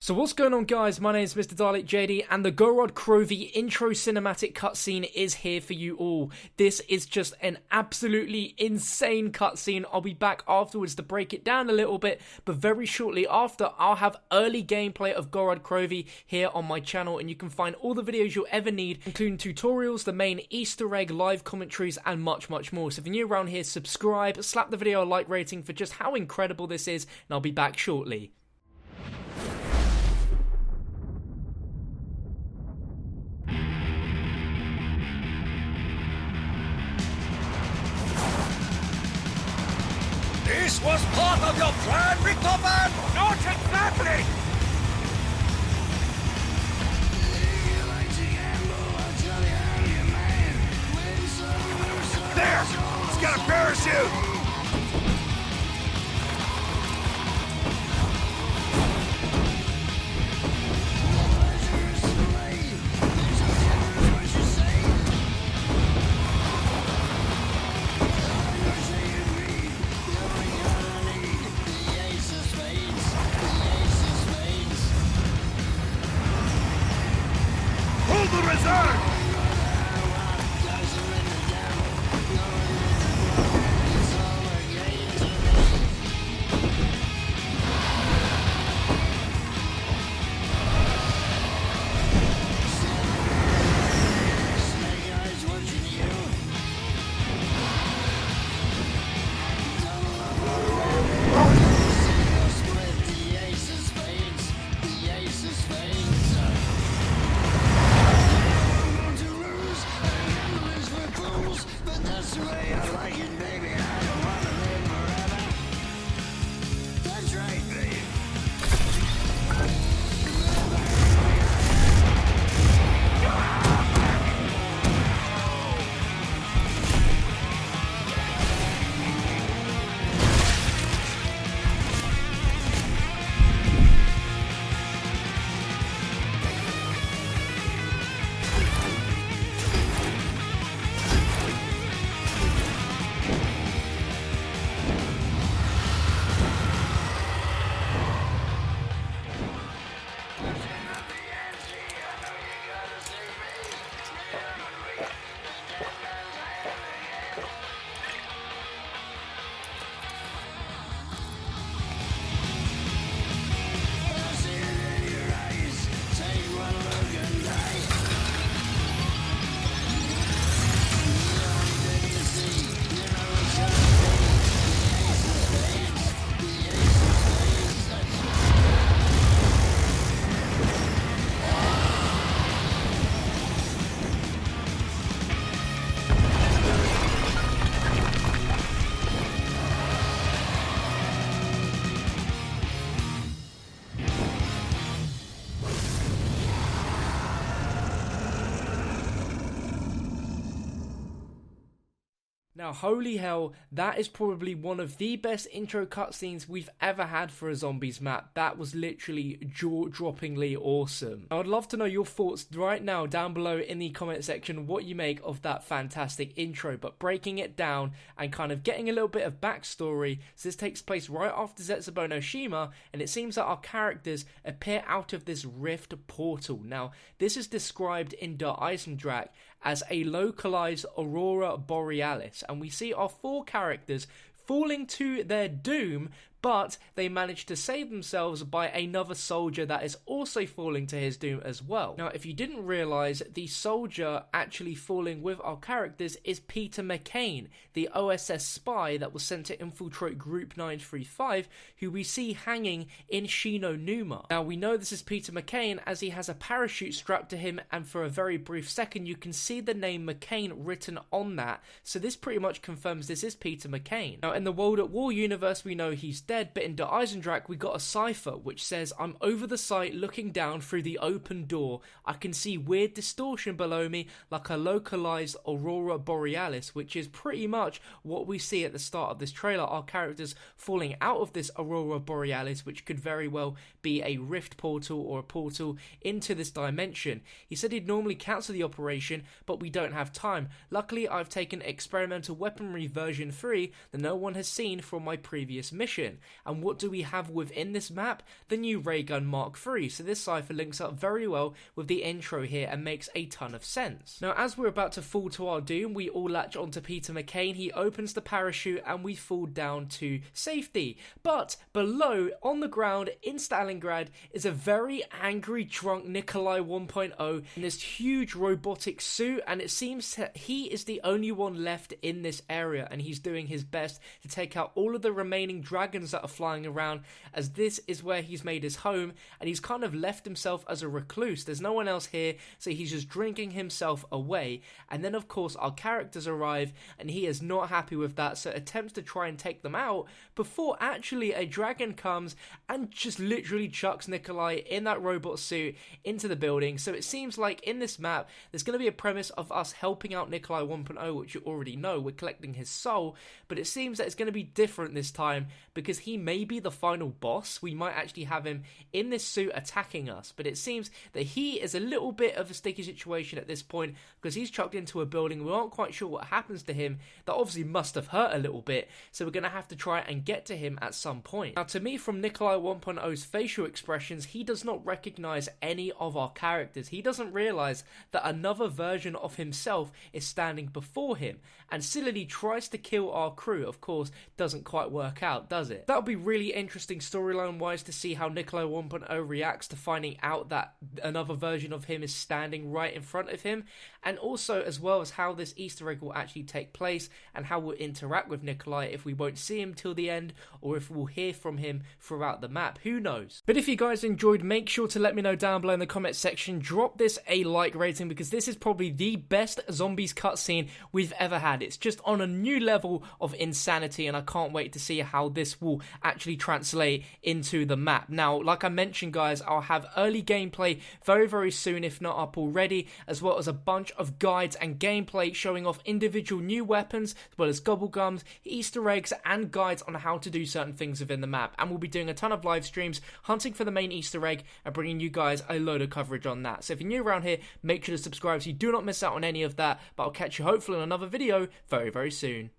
So what's going on, guys? My name is Mr. Dalek JD, and the GOROD KROVI intro cinematic cutscene is here for you all. This is just an absolutely insane cutscene. I'll be back afterwards to break it down a little bit, but very shortly after, I'll have early gameplay of GOROD KROVI here on my channel, and you can find all the videos you'll ever need, including tutorials, the main Easter egg, live commentaries, and much, much more. So if you're new around here, subscribe, slap the video a like rating for just how incredible this is, and I'll be back shortly. This was part of your plan, Victor Man? Not exactly! There! He's got a parachute! The reserve! Now, holy hell, that is probably one of the best intro cutscenes we've ever had for a zombies map. That was literally jaw-droppingly awesome. I would love to know your thoughts right now down below in the comment section what you make of that fantastic intro. But breaking it down and kind of getting a little bit of backstory, so this takes place right after Zetsubo no Shima, and it seems that our characters appear out of this rift portal. Now, this is described in Der Eisendrache as a localized aurora borealis, and we see our four characters falling to their doom, but they manage to save themselves by another soldier that is also falling to his doom as well. Now, if you didn't realise, the soldier actually falling with our characters is Peter McCain, the OSS spy that was sent to infiltrate Group 935, who we see hanging in Shinonuma. Now, we know this is Peter McCain as he has a parachute strapped to him, and for a very brief second you can see the name McCain written on that, so this pretty much confirms this is Peter McCain. Now, in the World at War universe, we know he's dead, but in Der Eisendrache we got a cipher which says, "I'm over the site looking down through the open door. I can see weird distortion below me like a localized aurora borealis," which is pretty much what we see at the start of this trailer. Our characters falling out of this aurora borealis, which could very well be a rift portal or a portal into this dimension. He said he'd normally cancel the operation, but we don't have time. Luckily, I've taken experimental weaponry version 3 that no one has seen from my previous mission. And what do we have within this map? The new ray gun Mark III. So this cipher links up very well with the intro here and makes a ton of sense. Now, as we're about to fall to our doom, we all latch onto Peter McCain. He opens the parachute and we fall down to safety. But below, on the ground in Stalingrad, is a very angry, drunk Nikolai 1.0 in this huge robotic suit, and it seems that he is the only one left in this area, and he's doing his best to take out all of the remaining dragons that are flying around, as this is where he's made his home, and he's kind of left himself as a recluse. There's no one else here, so he's just drinking himself away. And then of course our characters arrive, and he is not happy with that, so attempts to try and take them out before actually a dragon comes and just literally chucks Nikolai in that robot suit into the building. So it seems like in this map there's going to be a premise of us helping out Nikolai 1.0, which you already know, we're collecting his soul, but it seems that it's going to be different this time because he may be the final boss. We might actually have him in this suit attacking us, but it seems that he is a little bit of a sticky situation at this point because he's chucked into a building. We aren't quite sure what happens to him. That obviously must have hurt a little bit, so we're going to have to try and get to him at some point. Now, to me, from Nikolai 1.0's facial expressions, he does not recognize any of our characters. He doesn't realize that another version of himself is standing before him and sillily tries to kill our crew. Of course, doesn't quite work out, does it? That'll be really interesting storyline wise to see how Nikolai 1.0 reacts to finding out that another version of him is standing right in front of him, and also as well as how this Easter egg will actually take place and how we'll interact with Nikolai, if we won't see him till the end or if we'll hear from him throughout the map, who knows. But if you guys enjoyed, make sure to let me know down below in the comment section. Drop this a like rating because this is probably the best zombies cutscene we've ever had. It's just on a new level of insanity, and I can't wait to see how this will actually translate into the map. Now, like I mentioned guys, I'll have early gameplay very soon, if not up already, as well as a bunch of guides and gameplay showing off individual new weapons, as well as gobblegums, Easter eggs, and guides on how to do certain things within the map. And we'll be doing a ton of live streams, hunting for the main Easter egg, and bringing you guys a load of coverage on that. So if you're new around here, make sure to subscribe so you do not miss out on any of that. But I'll catch you hopefully in another video very soon.